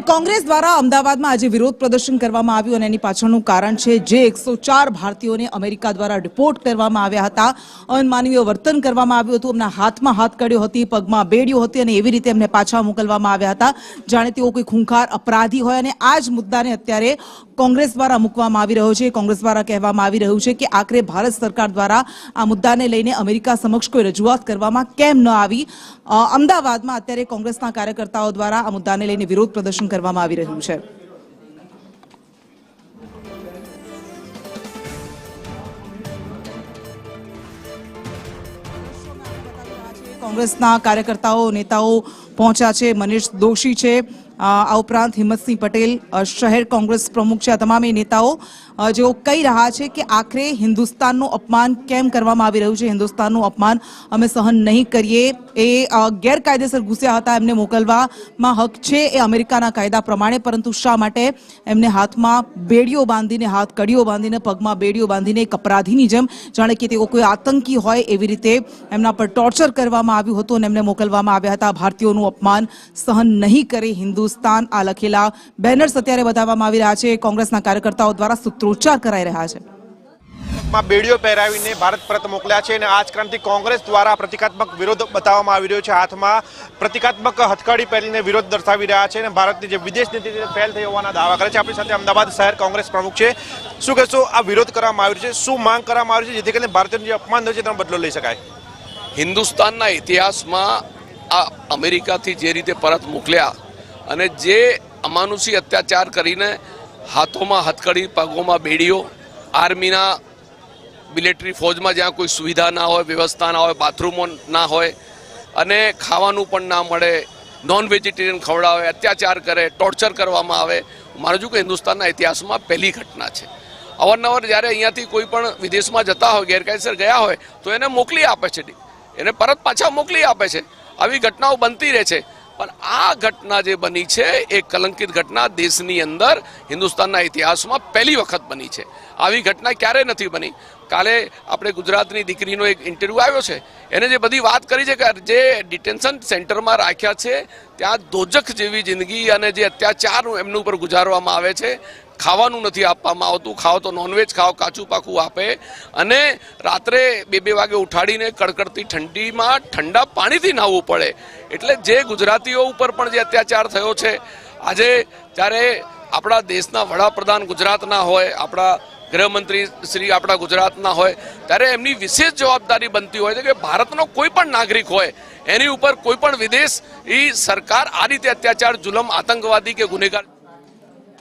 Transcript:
કોંગ્રેસ દ્વારા અમદાવાદમાં આજે વિરોધ પ્રદર્શન કરવામાં આવ્યું અને એની પાછળનું કારણ છે જે 104 ભારતીયોને અમેરિકા દ્વારા ડિપોર્ટ કરવામાં આવ્યા હતા, અનમાનવીય વર્તન કરવામાં આવ્યું હતું, એમના હાથમાં હાથકડીઓ હતી, પગમાં બેડીઓ હતી અને એવી રીતે એમને પાછા મોકલવામાં આવ્યા હતા જાણે તેઓ કોઈ ખૂંખાર અપરાધી હોય। અને આ જ મુદ્દાને અત્યારે કોંગ્રેસ દ્વારા મૂકવામાં આવી રહ્યો છે। કોંગ્રેસ દ્વારા કહેવામાં આવી રહ્યું છે કે આખરે ભારત સરકાર દ્વારા આ મુદ્દાને લઈને અમેરિકા સમક્ષ કોઈ રજૂઆત કરવામાં કેમ ન આવી। અમદાવાદમાં અત્યારે કોંગ્રેસના કાર્યકર્તાઓ દ્વારા આ મુદ્દાને લઈને વિરોધ પ્રદર્શન કરવામાં આવી રહ્યું છે। કોંગ્રેસના કાર્યકર્તાઓ નેતાઓ પહોંચ્યા છે। મનીષ દોશી છે, આ ઉપરાંત હિંમતસિંહ પટેલ શહેર કોંગ્રેસ પ્રમુખ છે। આ તમામ નેતાઓ જેઓ કહી રહ્યા છે કે આખરે હિન્દુસ્તાનનું અપમાન કેમ કરવામાં આવી રહ્યું છે, હિન્દુસ્તાનનું અપમાન અમે સહન નહીં કરીએ। એ ગેરકાયદેસર ઘૂસ્યા હતા, એમને મોકલવામાં હક છે એ અમેરિકાના કાયદા પ્રમાણે, પરંતુ શા માટે એમને હાથમાં બેડીઓ બાંધીને, હાથ કડીઓ બાંધીને, પગમાં બેડીઓ બાંધીને એક અપરાધીની જેમ જાણે કે તેઓ કોઈ આતંકી હોય એવી રીતે એમના પર ટોર્ચર કરવામાં આવ્યું હતું અને એમને મોકલવામાં આવ્યા હતા। ભારતીયોનું અપમાન સહન નહીં કરે હિન્દુસ્તાન, આ લખેલા બેનર્સ અત્યારે બતાવવામાં આવી રહ્યા છે। કોંગ્રેસના કાર્યકર્તાઓ દ્વારા સૂત્રોચ્ચાર કરાઈ રહ્યા છે। બેડીઓ પહેરાવીને ભારત પરત મોકલ્યા છે અને આજ ક્રાંતિ કોંગ્રેસ દ્વારા પ્રતિકાત્મક વિરોધ બતાવવામાં આવી રહ્યો છે। હાથમાં પ્રતિકાત્મક હથકડી પહેરીને વિરોધ દર્શાવી રહ્યા છે અને ભારતની જે વિદેશ નીતિ ફેલ થઈ હોવાના દાવા કરે છે। આપણી સાથે અમદાવાદ શહેર કોંગ્રેસ પ્રમુખ છે। શું કહેશો, આ વિરોધ કરવામાં આવ્યો છે, શું માંગ કરવામાં આવી છે જેથી કરીને ભારતીયનું જે અપમાન થયું છે તેનો બદલો લઈ શકાય? હિન્દુસ્તાનના ઇતિહાસમાં આ અમેરિકાથી જે રીતે પરત મોકલ્યા અને જે અમાનુષી અત્યાચાર કરીને હાથોમાં હથકડી, પગોમાં બેડીઓ, આર્મીના મિલિટરી ફોજમાં જ્યાં કોઈ સુવિધા ના હોય, વ્યવસ્થા ના હોય, બાથરૂમો ના હોય અને ખાવાનું પણ ના મળે, નોન વેજીટેરિયન ખવડાવે, અત્યાચાર કરે, ટોર્ચર કરવામાં આવે, માનું છું કે હિન્દુસ્તાનના ઇતિહાસમાં પહેલી ઘટના છે। અવારનવાર જ્યારે અહીંયાથી કોઈ પણ વિદેશમાં જતા હોય, ગેરકાયદેસર ગયા હોય તો એને મોકલી આપે છે, એને પરત પાછા મોકલી આપે છે। આવી ઘટનાઓ બનતી રહે છે, પણ આ ઘટના જે બની છે એ કલંકિત ઘટના દેશની અંદર હિન્દુસ્તાનના ઇતિહાસમાં પહેલી વખત બની છે। આવી ઘટના ક્યારે નથી બની। કાલે આપણે ગુજરાતની દીકરીનો એક ઇન્ટરવ્યૂ આવ્યો છે, એને જે બધી વાત કરી છે કે જે ડિટેન્શન સેન્ટરમાં રાખ્યા છે ત્યાં દોજખ જેવી જિંદગી અને જે અત્યાચાર એમની ઉપર ગુજારવામાં આવે છે, ખાવાનું નથી આપવામાં આવતું, ખાઓ તો નોનવેજ ખાઓ, કાચું પાકું આપે અને રાત્રે 2-2 વાગે ઉઠાડીને કડકડતી ઠંડીમાં ઠંડા પાણીથી નાહવું પડે। એટલે જે ગુજરાતીઓ ઉપર પણ જે અત્યાચાર થયો છે, આજે જ્યારે આપણા દેશના વડાપ્રધાન ગુજરાતના હોય, આપણા ગૃહમંત્રી શ્રી આપણા ગુજરાતના હોય, ત્યારે એમની વિશેષ જવાબદારી બનતી હોય છે કે ભારતનો કોઈ પણ નાગરિક હોય એની ઉપર કોઈ પણ વિદેશી સરકાર આ રીતે અત્યાચાર, જુલમ, આતંકવાદી કે ગુનેગાર